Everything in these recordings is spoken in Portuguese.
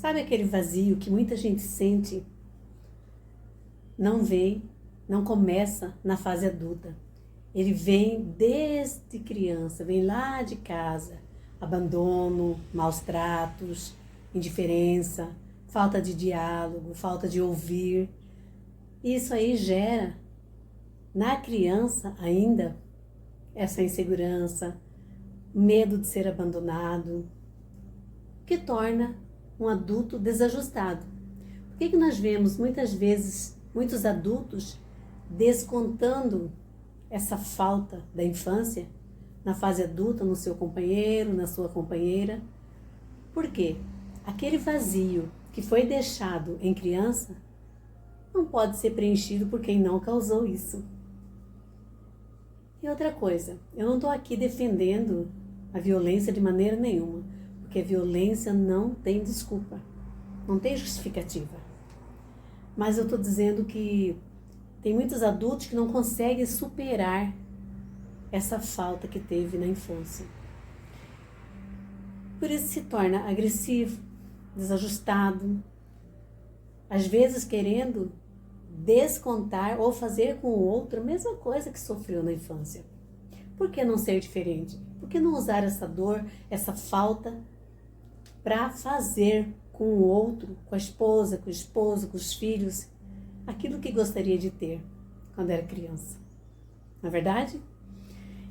Sabe aquele vazio que muita gente sente? Não vem, não começa na fase adulta. Ele vem desde criança, vem lá de casa. Abandono, maus tratos, indiferença, falta de diálogo, falta de ouvir. Isso aí gera na criança ainda essa insegurança, medo de ser abandonado, que torna um adulto desajustado. Por que nós vemos muitas vezes muitos adultos descontando essa falta da infância na fase adulta, no seu companheiro, na sua companheira? Por quê? Aquele vazio que foi deixado em criança não pode ser preenchido por quem não causou isso. E outra coisa, eu não estou aqui defendendo a violência de maneira nenhuma, porque a violência não tem desculpa, não tem justificativa. Mas eu estou dizendo que tem muitos adultos que não conseguem superar essa falta que teve na infância. Por isso se torna agressivo, desajustado, às vezes querendo descontar ou fazer com o outro a mesma coisa que sofreu na infância. Por que não ser diferente? Por que não usar essa dor, essa falta, para fazer com o outro, com a esposa, com o esposo, com os filhos, aquilo que gostaria de ter quando era criança? Não é verdade?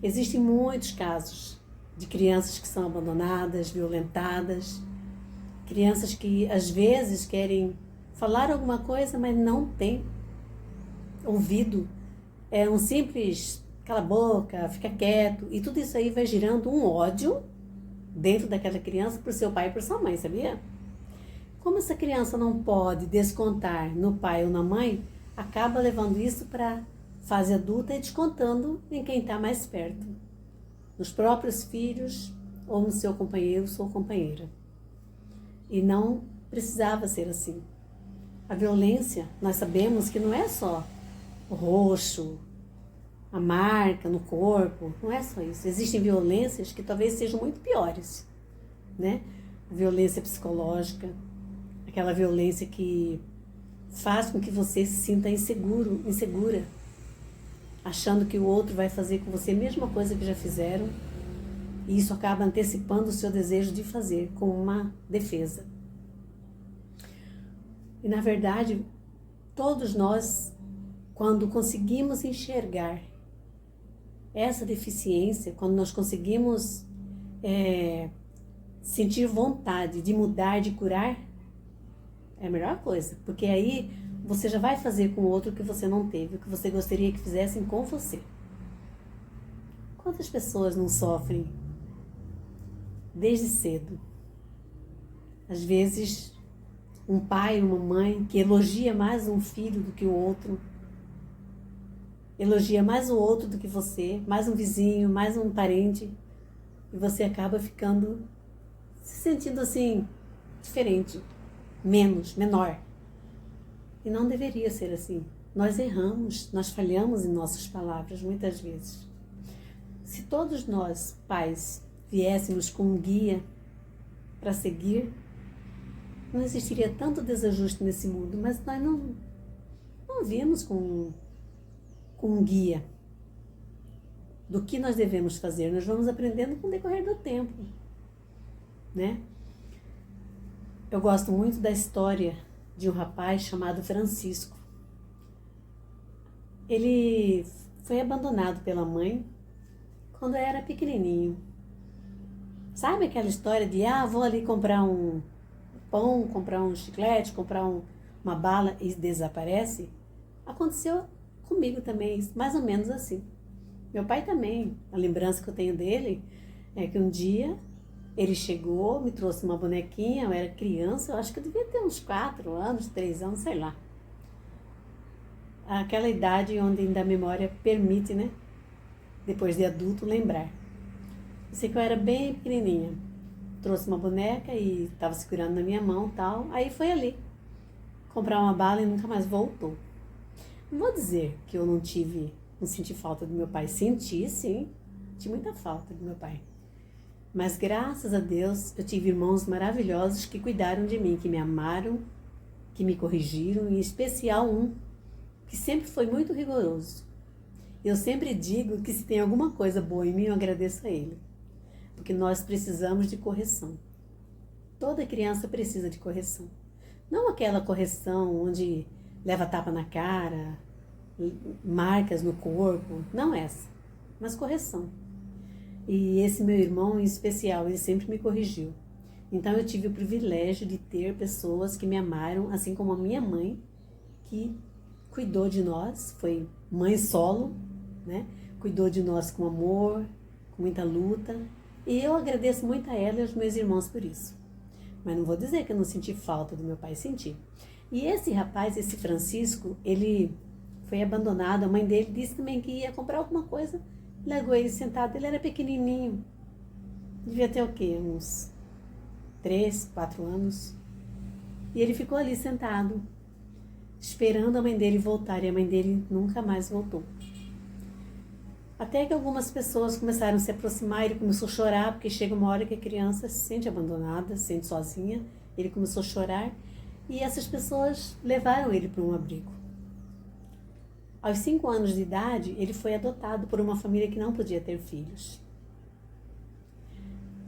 Existem muitos casos de crianças que são abandonadas, violentadas, crianças que às vezes querem falar alguma coisa, mas não tem ouvido. É um simples cala a boca, fica quieto, e tudo isso aí vai gerando um ódio dentro daquela criança por seu pai e por sua mãe, sabia? Como essa criança não pode descontar no pai ou na mãe, acaba levando isso para a fase adulta e descontando em quem está mais perto, nos próprios filhos ou no seu companheiro ou sua companheira. E não precisava ser assim. A violência, nós sabemos que não é só o roxo, a marca no corpo, não é só isso. Existem violências que talvez sejam muito piores, né? A violência psicológica, aquela violência que faz com que você se sinta inseguro, insegura, achando que o outro vai fazer com você a mesma coisa que já fizeram, e isso acaba antecipando o seu desejo de fazer, como uma defesa. E na verdade, todos nós, quando conseguimos enxergar essa deficiência, quando nós conseguimos sentir vontade de mudar, de curar, é a melhor coisa, porque aí você já vai fazer com o outro o que você não teve, o que você gostaria que fizessem com você. Quantas pessoas não sofrem desde cedo? Às vezes, um pai, uma mãe que elogia mais um filho do que o outro, elogia mais o outro do que você, mais um vizinho, mais um parente, e você acaba ficando, se sentindo assim, diferente, menos, menor. E não deveria ser assim. Nós erramos, nós falhamos em nossas palavras muitas vezes. Se todos nós, pais, viéssemos com um guia para seguir, não existiria tanto desajuste nesse mundo, mas nós não vimos com um guia do que nós devemos fazer. Nós vamos aprendendo com o decorrer do tempo, né? Eu gosto muito da história de um rapaz chamado Francisco. Ele foi abandonado pela mãe quando era pequenininho. Sabe aquela história de, vou ali comprar um pão, comprar um chiclete, comprar uma bala e desaparece? Aconteceu comigo também, mais ou menos assim. Meu pai também, a lembrança que eu tenho dele é que um dia ele chegou, me trouxe uma bonequinha, eu era criança, eu acho que eu devia ter uns 4 anos, 3 anos, sei lá. Aquela idade onde ainda a memória permite, né? Depois de adulto, lembrar. Eu sei que eu era bem pequenininha. Trouxe uma boneca e estava segurando na minha mão e tal. Aí foi ali comprar uma bala e nunca mais voltou. Não vou dizer que eu não senti falta do meu pai. Senti, sim. Senti muita falta do meu pai. Mas graças a Deus eu tive irmãos maravilhosos que cuidaram de mim, que me amaram, que me corrigiram, em especial um que sempre foi muito rigoroso. Eu sempre digo que se tem alguma coisa boa em mim, eu agradeço a ele, porque nós precisamos de correção. Toda criança precisa de correção. Não aquela correção onde leva tapa na cara, marcas no corpo, não essa, mas correção. E esse meu irmão em especial, ele sempre me corrigiu. Então eu tive o privilégio de ter pessoas que me amaram, assim como a minha mãe, que cuidou de nós, foi mãe solo, né? Cuidou de nós com amor, com muita luta. E eu agradeço muito a ela e aos meus irmãos por isso. Mas não vou dizer que eu não senti falta do meu pai, senti. E esse rapaz, esse Francisco, ele foi abandonado. A mãe dele disse também que ia comprar alguma coisa, largou ele sentado. Ele era pequenininho, devia ter o quê? Uns 3, 4 anos. E ele ficou ali sentado, esperando a mãe dele voltar. E a mãe dele nunca mais voltou. Até que algumas pessoas começaram a se aproximar, ele começou a chorar, porque chega uma hora que a criança se sente abandonada, se sente sozinha. Ele começou a chorar e essas pessoas levaram ele para um abrigo. Aos 5 anos de idade, ele foi adotado por uma família que não podia ter filhos.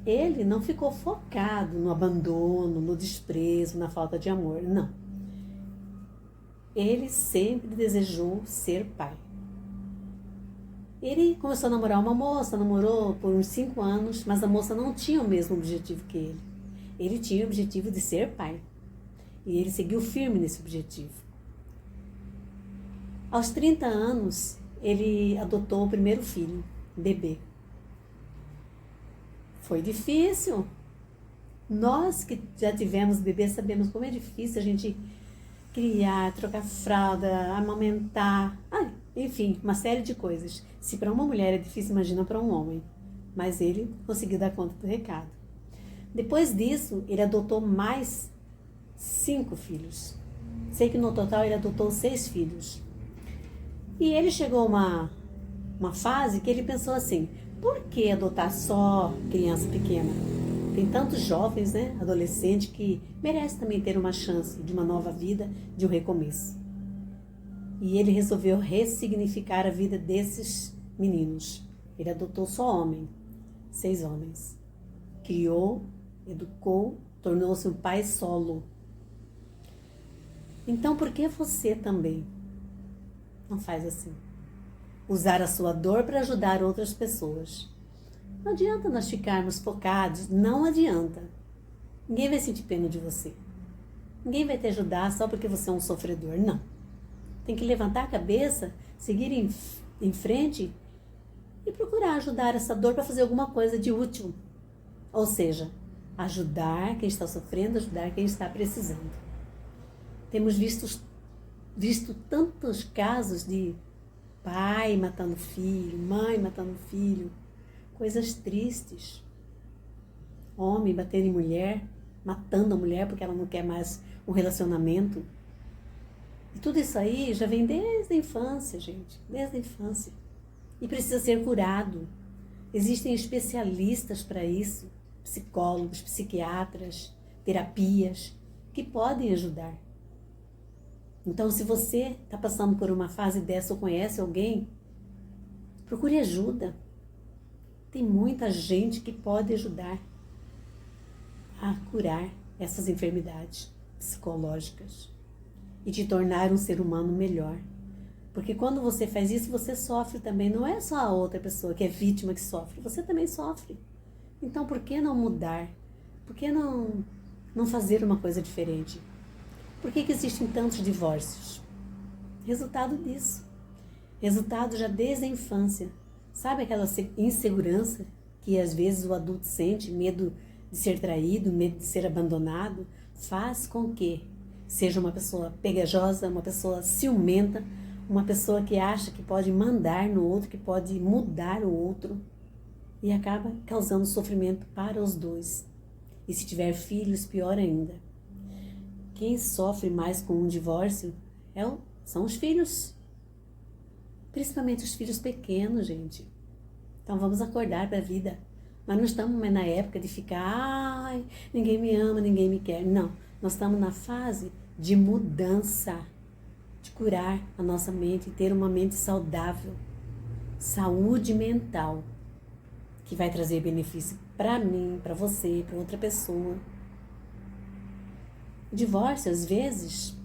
Ele não ficou focado no abandono, no desprezo, na falta de amor, não. Ele sempre desejou ser pai. Ele começou a namorar uma moça, namorou por uns 5 anos, mas a moça não tinha o mesmo objetivo que ele. Ele tinha o objetivo de ser pai. E ele seguiu firme nesse objetivo. Aos 30 anos, ele adotou o primeiro filho, bebê. Foi difícil. Nós que já tivemos bebê sabemos como é difícil a gente criar, trocar fralda, amamentar, enfim, uma série de coisas. Se para uma mulher é difícil, imagina para um homem. Mas ele conseguiu dar conta do recado. Depois disso, ele adotou mais 5 filhos. Sei que no total ele adotou 6 filhos. E ele chegou a uma fase que ele pensou assim, por que adotar só criança pequena? Tem tantos jovens, né, adolescentes, que merecem também ter uma chance de uma nova vida, de um recomeço. E ele resolveu ressignificar a vida desses meninos. Ele adotou só 6 homens. Criou, educou, tornou-se um pai solo. Então, por que você também não faz assim? Usar a sua dor para ajudar outras pessoas. Não adianta nós ficarmos focados, não adianta. Ninguém vai sentir pena de você. Ninguém vai te ajudar só porque você é um sofredor, não. Tem que levantar a cabeça, seguir em frente e procurar ajudar essa dor para fazer alguma coisa de útil. Ou seja, ajudar quem está sofrendo, ajudar quem está precisando. Temos visto tantos casos de pai matando filho, mãe matando filho, coisas tristes. Homem batendo em mulher, matando a mulher porque ela não quer mais um relacionamento. E tudo isso aí já vem desde a infância, gente, desde a infância. E precisa ser curado. Existem especialistas para isso, psicólogos, psiquiatras, terapias, que podem ajudar. Então, se você está passando por uma fase dessa ou conhece alguém, procure ajuda. Tem muita gente que pode ajudar a curar essas enfermidades psicológicas e te tornar um ser humano melhor. Porque quando você faz isso, você sofre também. Não é só a outra pessoa que é vítima que sofre, você também sofre. Então, por que não mudar? Por que não fazer uma coisa diferente? Por que existem tantos divórcios? Resultado disso. Resultado já desde a infância. Sabe aquela insegurança que às vezes o adulto sente, medo de ser traído, medo de ser abandonado, faz com que seja uma pessoa pegajosa, uma pessoa ciumenta, uma pessoa que acha que pode mandar no outro, que pode mudar o outro e acaba causando sofrimento para os dois. E se tiver filhos, pior ainda. Quem sofre mais com um divórcio são os filhos. Principalmente os filhos pequenos, gente. Então vamos acordar para a vida. Mas não estamos mais na época de ficar, ai, ninguém me ama, ninguém me quer. Não, nós estamos na fase de mudança, de curar a nossa mente, ter uma mente saudável, saúde mental, que vai trazer benefício para mim, para você, para outra pessoa. O divórcio, às vezes,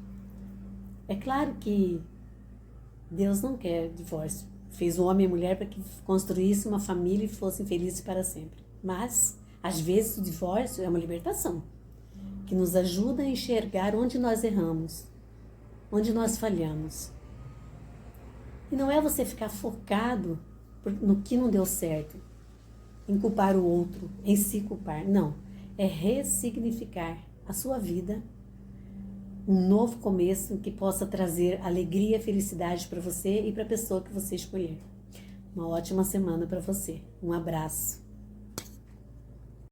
é claro que Deus não quer divórcio. Fez o homem e a mulher para que construíssem uma família e fossem felizes para sempre. Mas, às vezes, o divórcio é uma libertação, que nos ajuda a enxergar onde nós erramos, onde nós falhamos. E não é você ficar focado no que não deu certo, em culpar o outro, em se culpar. Não, é ressignificar a sua vida, um novo começo que possa trazer alegria e felicidade para você e para a pessoa que você escolher. Uma ótima semana para você. Um abraço.